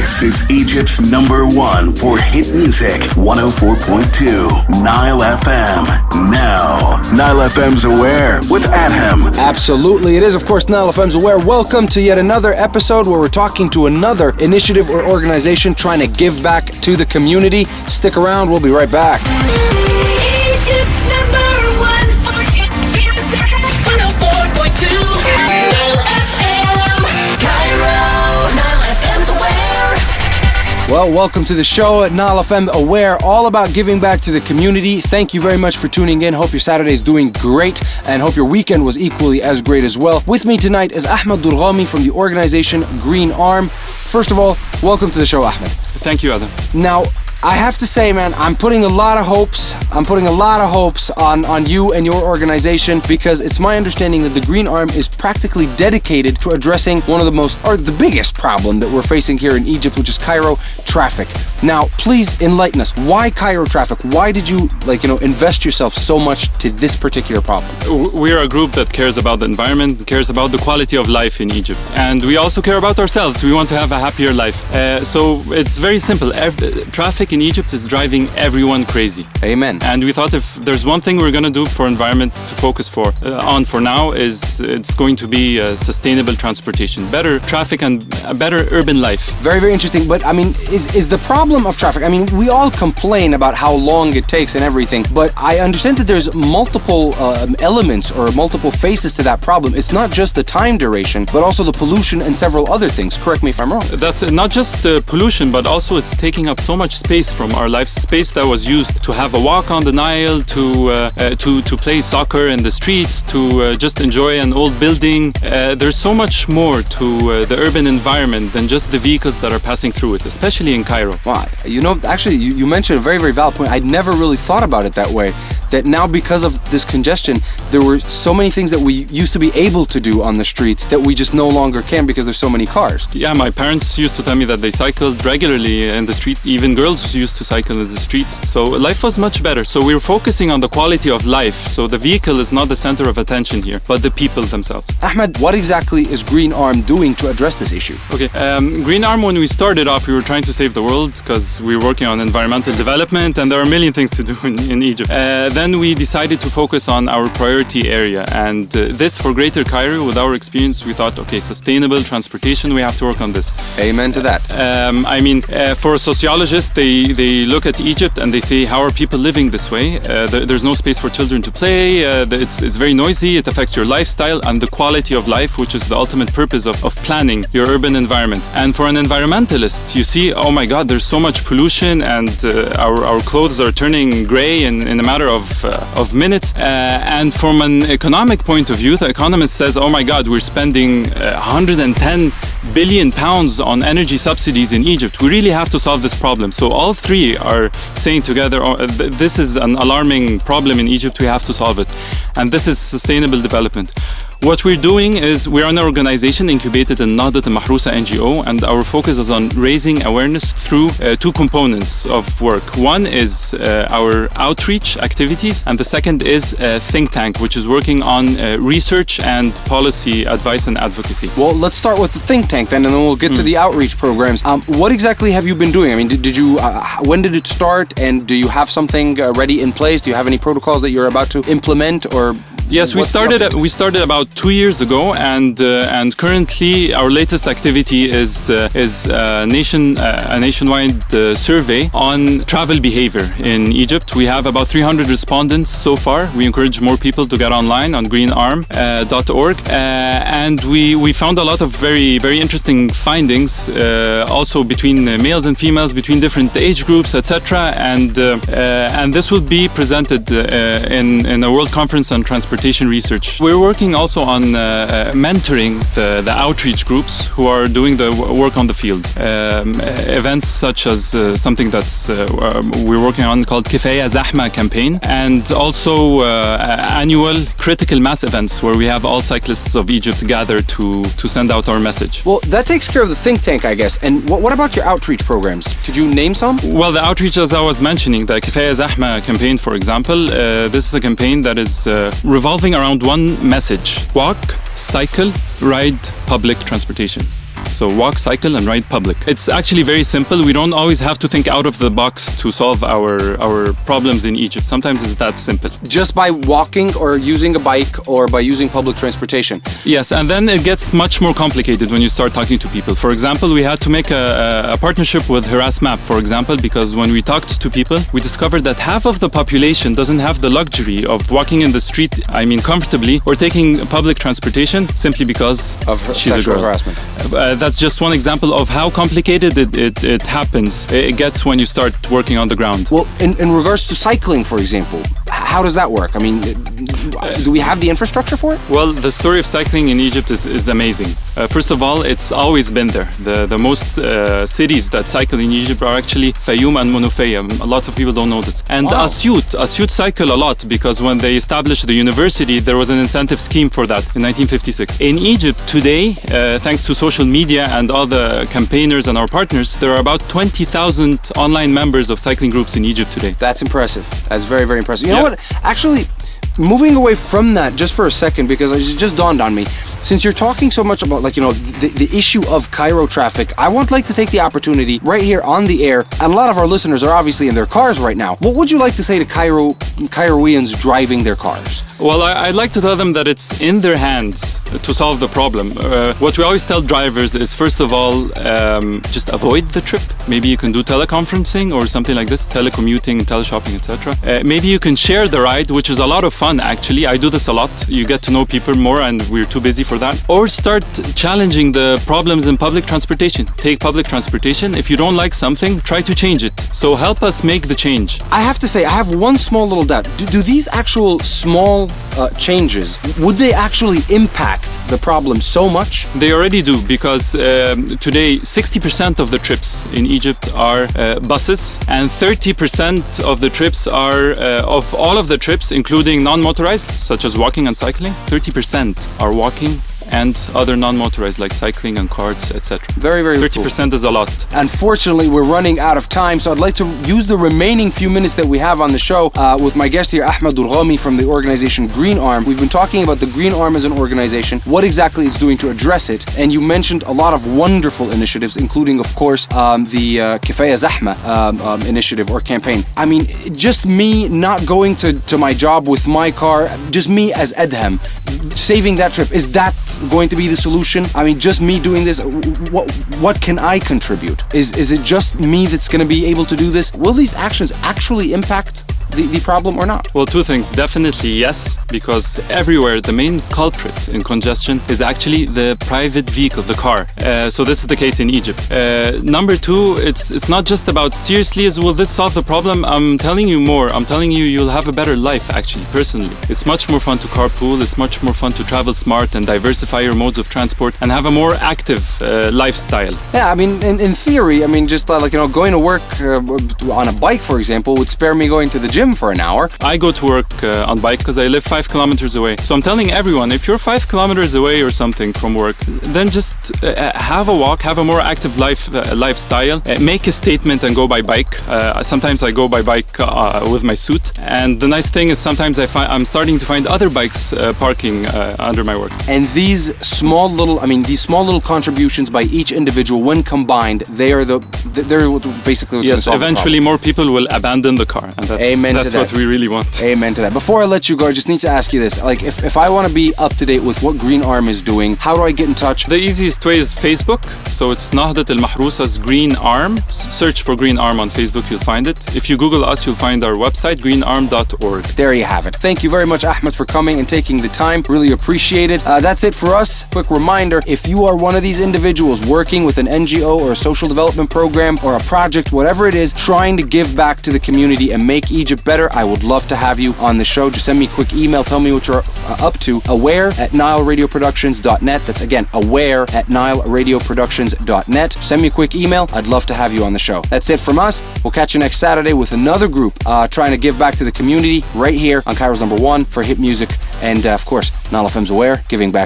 This is Egypt's #1 for hit music, 104.2 NILE FM. Now, NILE FM's Aware with Adham. Absolutely, it is, of course, NILE FM's Aware. Welcome to yet another episode where we're talking to another initiative or organization trying to give back to the community. Stick around, we'll be right back. Egypt's #1 for hit music, 104.2 NILE FM, Cairo. NILE FM's Aware. Well, welcome to the show at NILE FM Aware, all about giving back to the community. Thank you very much for tuning in. Hope your Saturday is doing great and hope your weekend was equally as great as well. With me tonight is Ahmed from the organization Green Arm. First of all, welcome to the show, Ahmed. Thank you, Adam. Now, I have to say, man, I'm putting a lot of hopes on you and your organization, because it's my understanding that the Green Arm is practically dedicated to addressing one of the biggest problem that we're facing here in Egypt, which is Cairo traffic. Now, please enlighten us. Why Cairo traffic? Why did you, invest yourself so much to this particular problem? We are a group that cares about the environment, cares about the quality of life in Egypt. And we also care about ourselves. We want to have a happier life. So it's very simple. Traffic in Egypt is driving everyone crazy. Amen. And we thought if there's one thing we're going to do for environment to focus on for now, is it's going to be sustainable transportation, better traffic and a better urban life. Very, very interesting. But I mean, is the problem of traffic, I mean, we all complain about how long it takes and everything, but I understand that there's multiple elements or multiple faces to that problem. It's not just the time duration, but also the pollution and several other things. Correct me if I'm wrong. That's not just the pollution, but also it's taking up so much space from our lives, space that was used to have a walk on the Nile, to play soccer in the streets, to just enjoy an old building. There's so much more to the urban environment than just the vehicles that are passing through it, especially in Cairo. Wow. Actually, you mentioned a very, very valid point. I'd never really thought about it that way. That now, because of this congestion, there were so many things that we used to be able to do on the streets that we just no longer can because there's so many cars. Yeah, my parents used to tell me that they cycled regularly in the street. Even girls used to cycle in the streets. So life was much better. So we're focusing on the quality of life. So the vehicle is not the center of attention here, but the people themselves. Ahmed, what exactly is Green Arm doing to address this issue? Okay, Green Arm, when we started off, we were trying to save the world because we were working on environmental development and there are a million things to do in Egypt. Then we decided to focus on our priority area, and this for Greater Cairo. With our experience, we thought, okay, sustainable transportation, we have to work on this. Amen to that. For sociologists, they look at Egypt and they say, how are people living this way? There's no space for children to play. It's very noisy. It affects your lifestyle and the quality of life, which is the ultimate purpose of planning your urban environment. And for an environmentalist, you see, oh my God, there's so much pollution, and our clothes are turning gray in a matter of minutes. And from an economic point of view, the economist says, oh my God, we're spending 110 billion pounds on energy subsidies in Egypt. We really have to solve this problem. So all three are saying together, this is an alarming problem in Egypt, we have to solve it. And this is sustainable development. What we're doing is we're an organization incubated in Nahdat al-Mahrousa NGO, and our focus is on raising awareness through two components of work. One is our outreach activities, and the second is a think tank, which is working on research and policy advice and advocacy. Well, let's start with the think tank then, and then we'll get to the outreach programs. What exactly have you been doing? I mean, did you? When did it start, and do you have something ready in place? Do you have any protocols that you're about to implement, or? Yes, we started about 2 years ago, and currently our latest activity is a nationwide survey on travel behavior in Egypt. We have about 300 respondents so far. We encourage more people to get online on greenarm.org, and we found a lot of very, very interesting findings, also between males and females, between different age groups, etc. And this will be presented in a World Conference on Transportation Research. We're working also on mentoring the outreach groups who are doing the work on the field. Events such as something that's we're working on called Kifaya Zahma campaign, and also annual critical mass events where we have all cyclists of Egypt gather to send out our message. Well, that takes care of the think tank, I guess. And what about your outreach programs? Could you name some? Well, the outreach, as I was mentioning, the Kifaya Zahma campaign, for example, this is a campaign that is revolving around one message: walk, cycle, ride public transportation. So walk, cycle, and ride public. It's actually very simple. We don't always have to think out of the box to solve our problems in Egypt. Sometimes it's that simple. Just by walking or using a bike or by using public transportation. Yes, and then it gets much more complicated when you start talking to people. For example, we had to make a partnership with Harass Map, for example, because when we talked to people, we discovered that half of the population doesn't have the luxury of walking in the street, comfortably, or taking public transportation simply because Of she's a sexual girl. harassment. That's just one example of how complicated it happens. It gets when you start working on the ground. Well, in regards to cycling, for example, how does that work? I mean, do we have the infrastructure for it? Well, the story of cycling in Egypt is amazing. First of all, it's always been there. The most cities that cycle in Egypt are actually Fayoum and Monofeya. Lots of people don't know this. And Wow. Asyut cycle a lot because when they established the university, there was an incentive scheme for that in 1956. In Egypt today, thanks to social media and all the campaigners and our partners, there are about 20,000 online members of cycling groups in Egypt today. That's impressive. That's very, very impressive. You know Yeah. what? Actually, moving away from that just for a second, because it just dawned on me. Since you're talking so much about, the issue of Cairo traffic, I would like to take the opportunity right here on the air, and a lot of our listeners are obviously in their cars right now. What would you like to say to Cairoians driving their cars? Well, I'd like to tell them that it's in their hands to solve the problem. What we always tell drivers is, first of all, just avoid the trip. Maybe you can do teleconferencing or something like this, telecommuting, teleshopping, etc. Maybe you can share the ride, which is a lot of fun, actually. I do this a lot. You get to know people more and we're too busy for that. Or start challenging the problems in public transportation. Take public transportation. If you don't like something, try to change it. So help us make the change. I have to say, I have one small little doubt. Do these actual small changes, would they actually impact the problem so much? They already do, because today 60% of the trips in Egypt are buses, and 30% of the trips are, of all of the trips, including non-motorized, such as walking and cycling, 30% are walking and other non-motorized like cycling and carts, etc. Very, very 30% is a lot. Unfortunately, we're running out of time, so I'd like to use the remaining few minutes that we have on the show with my guest here, Ahmed from the organization Green Arm. We've been talking about the Green Arm as an organization, what exactly it's doing to address it, and you mentioned a lot of wonderful initiatives, including, of course, the Kifaya Zahma initiative or campaign. I mean, just me not going to my job with my car, just me as Adham, saving that trip, is that going to be the solution? I mean, just me doing this, what can I contribute? Is it just me that's going to be able to do this? Will these actions actually impact the problem or not? Well, two things. Definitely yes, because everywhere the main culprit in congestion is actually the private vehicle, the car. So this is the case in Egypt. Number two, it's not just about seriously will this solve the problem? I'm telling you more. I'm telling you you'll have a better life, actually, personally. It's much more fun to carpool. It's much more fun to travel smart and diversify your modes of transport and have a more active lifestyle. Yeah, I mean, in theory, I mean, just going to work on a bike, for example, would spare me going to the gym for an hour. I go to work on bike because I live 5 kilometers away. So I'm telling everyone, if you're 5 kilometers away or something from work, then just have a walk, have a more active lifestyle, make a statement and go by bike. Sometimes I go by bike with my suit. And the nice thing is sometimes I'm starting to find other bikes parking under my work. And these small little contributions by each individual, when combined, they're basically what's going to Yes, solve the eventually more people will abandon the car, and that's what we really want. Amen to that. Before I let you go, I just need to ask you this. Like, if I want to be up to date with what Green Arm is doing, how do I get in touch? The easiest way is Facebook. So it's Nahdat al-Mahrousa's Green Arm. Search for Green Arm on Facebook, you'll find it. If you Google us, you'll find our website, greenarm.org. There you have it. Thank you very much, Ahmed, for coming and taking the time. Really appreciate it. That's it for us. Quick reminder, if you are one of these individuals working with an NGO or a social development program or a project, whatever it is, trying to give back to the community and make Egypt better, I would love to have you on the show. Just send me a quick email. Tell me what you're up to. aware@nileradioproductions.net. That's again, aware@nileradioproductions.net. Send me a quick email. I'd love to have you on the show. That's it from us. We'll catch you next Saturday with another group trying to give back to the community right here on Cairo's #1 for hit music. And of course, NileFM's Aware, giving back.